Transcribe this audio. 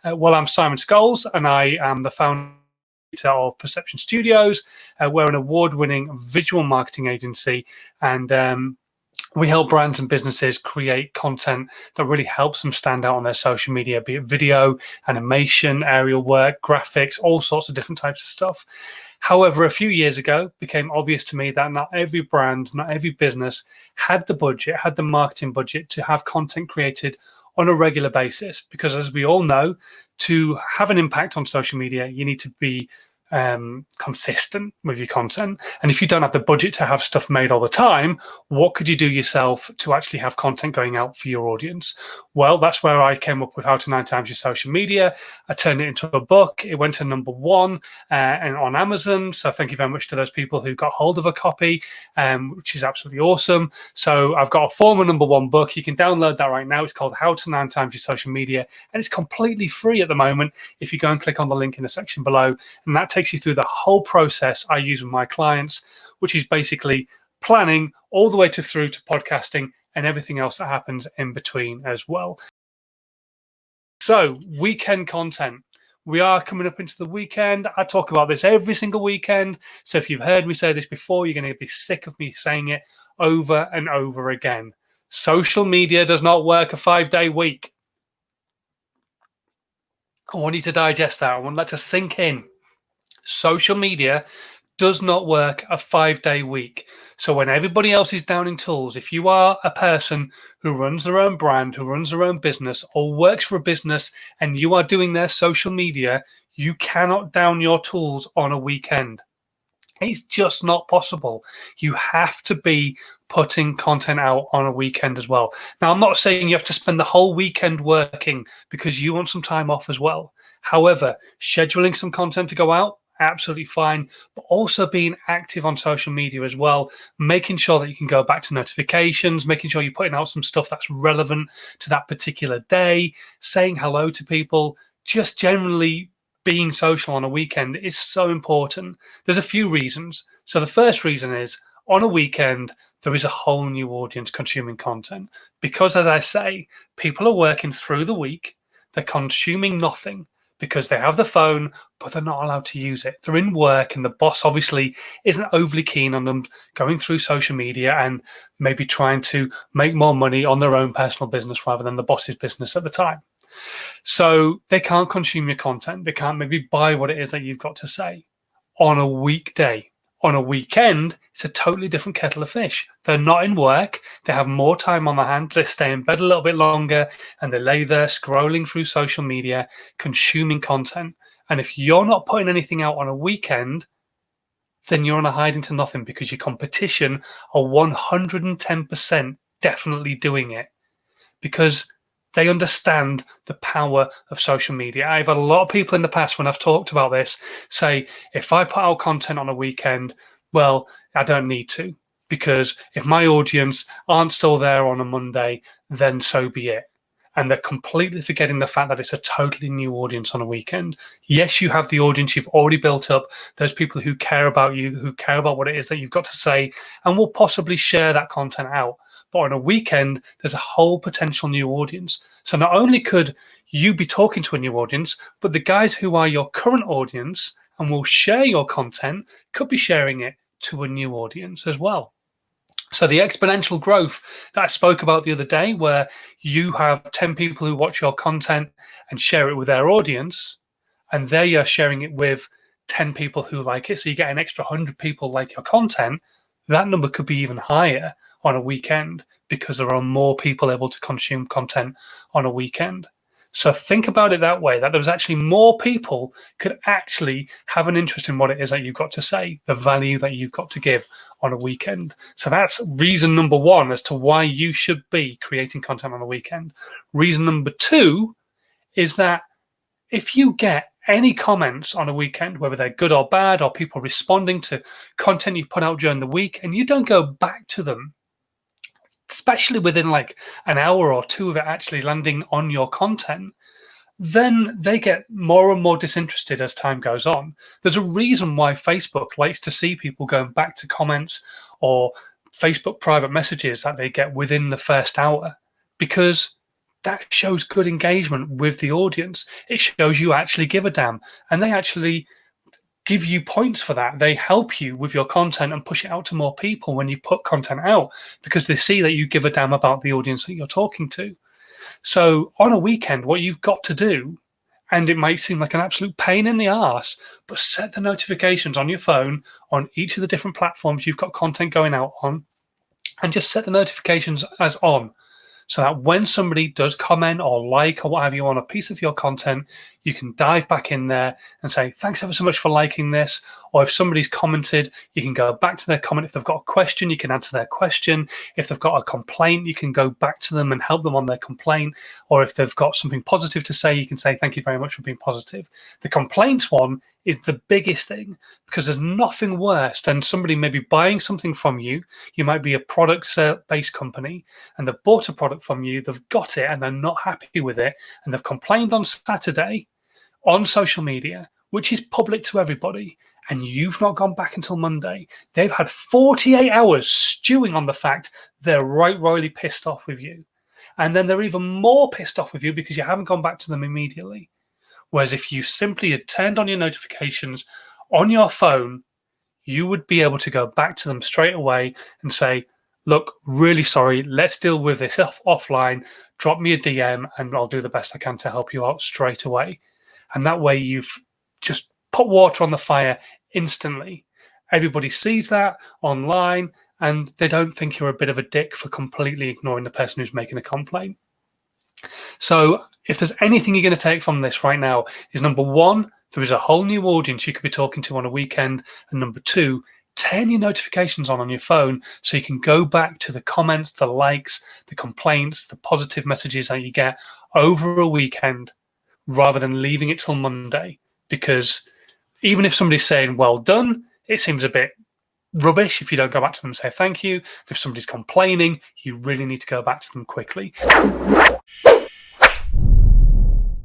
Well, I'm Simon Scholes, and I am the founder of Perception Studios. We're an award-winning visual marketing agency, and we help brands and businesses create content that really helps them stand out on their social media, be it video, animation, aerial work, graphics, all sorts of different types of stuff. However, a few years ago, it became obvious to me that not every brand, not every business had the budget, had the marketing budget to have content created on a regular basis. Because as we all know, to have an impact on social media, you need to be consistent with your content. And if you don't have the budget to have stuff made all the time, what could you do yourself to actually have content going out for your audience? Well, that's where I came up with How to 9 Times Your Social Media. I turned it into a book. It went to #1 and on Amazon. So thank you very much to those people who got hold of a copy, which is absolutely awesome. So I've got a former #1 book. You can download that right now. It's called How to 9 Times Your Social Media, and it's completely free at the moment if you go and click on the link in the section below. And that takes you through the whole process I use with my clients, which is basically planning all the way through to podcasting and everything else that happens in between as well. So, weekend content. We are coming up into the weekend. I talk about this every single weekend. So if you've heard me say this before, you're going to be sick of me saying it over and over again. Social media does not work a 5-day week. I want you to digest that. I want that to sink in. Social media does not work a 5-day week. So when everybody else is downing tools, if you are a person who runs their own brand, who runs their own business, or works for a business and you are doing their social media, you cannot down your tools on a weekend. It's just not possible. You have to be putting content out on a weekend as well. Now, I'm not saying you have to spend the whole weekend working because you want some time off as well. However, scheduling some content to go out, absolutely fine, but also being active on social media as well, making sure that you can go back to notifications, making sure you're putting out some stuff that's relevant to that particular day, saying hello to people, just generally being social on a weekend is so important. There's a few reasons. So the first reason is on a weekend, there is a whole new audience consuming content because, as I say, people are working through the week, they're consuming nothing, because they have the phone, but they're not allowed to use it. They're in work, and the boss obviously isn't overly keen on them going through social media and maybe trying to make more money on their own personal business rather than the boss's business at the time. So they can't consume your content. They can't maybe buy what it is that you've got to say on a weekday. On a weekend, it's a totally different kettle of fish. They're not in work. They have more time on their hand. They stay in bed a little bit longer, and they lay there scrolling through social media, consuming content. And if you're not putting anything out on a weekend, then you're on a hide into nothing because your competition are 110% definitely doing it because they understand the power of social media. I've had a lot of people in the past when I've talked about this say, if I put out content on a weekend, well, I don't need to, because if my audience aren't still there on a Monday, then so be it. And they're completely forgetting the fact that it's a totally new audience on a weekend. Yes, you have the audience you've already built up, those people who care about you, who care about what it is that you've got to say, and will possibly share that content out. But on a weekend, there's a whole potential new audience. So not only could you be talking to a new audience, but the guys who are your current audience and will share your content could be sharing it to a new audience as well. So the exponential growth that I spoke about the other day, where you have 10 people who watch your content and share it with their audience, and they are sharing it with 10 people who like it, so you get an extra 100 people like your content, that number could be even higher on a weekend because there are more people able to consume content on a weekend. So think about it that way, that there's actually more people could actually have an interest in what it is that you've got to say, the value that you've got to give on a weekend. So that's reason #1 as to why you should be creating content on a weekend. Reason #2 is that if you get any comments on a weekend, whether they're good or bad, or people responding to content you put out during the week, and you don't go back to them, especially within like an hour or two of it actually landing on your content, then they get more and more disinterested as time goes on. There's a reason why Facebook likes to see people going back to comments or Facebook private messages that they get within the first hour, because that shows good engagement with the audience. It shows you actually give a damn, and they actually give you points for that. They help you with your content and push it out to more people when you put content out, because they see that you give a damn about the audience that you're talking to. So on a weekend, what you've got to do, and it might seem like an absolute pain in the arse, but set the notifications on your phone on each of the different platforms you've got content going out on, and just set the notifications as on, so that when somebody does comment or like or what have you on a piece of your content, you can dive back in there and say, thanks ever so much for liking this. Or if somebody's commented, you can go back to their comment. If they've got a question, you can answer their question. If they've got a complaint, you can go back to them and help them on their complaint. Or if they've got something positive to say, you can say, thank you very much for being positive. The complaints one is the biggest thing, because there's nothing worse than somebody maybe buying something from you. You might be a product-based company, and they've bought a product from you, they've got it, and they're not happy with it, and they've complained on Saturday on social media, which is public to everybody, and you've not gone back until Monday. They've had 48 hours stewing on the fact they're royally pissed off with you. And then they're even more pissed off with you because you haven't gone back to them immediately. Whereas if you simply had turned on your notifications on your phone, you would be able to go back to them straight away and say, look, really sorry, let's deal with this offline. Drop me a DM and I'll do the best I can to help you out straight away. And that way you've just put water on the fire instantly. Everybody sees that online and they don't think you're a bit of a dick for completely ignoring the person who's making a complaint. So if there's anything you're going to take from this right now, is number one, there is a whole new audience you could be talking to on a weekend. And number two, turn your notifications on your phone so you can go back to the comments, the likes, the complaints, the positive messages that you get over a weekend, rather than leaving it till Monday. Because even if somebody's saying, well done, it seems a bit rubbish if you don't go back to them and say thank you. If somebody's complaining, you really need to go back to them quickly.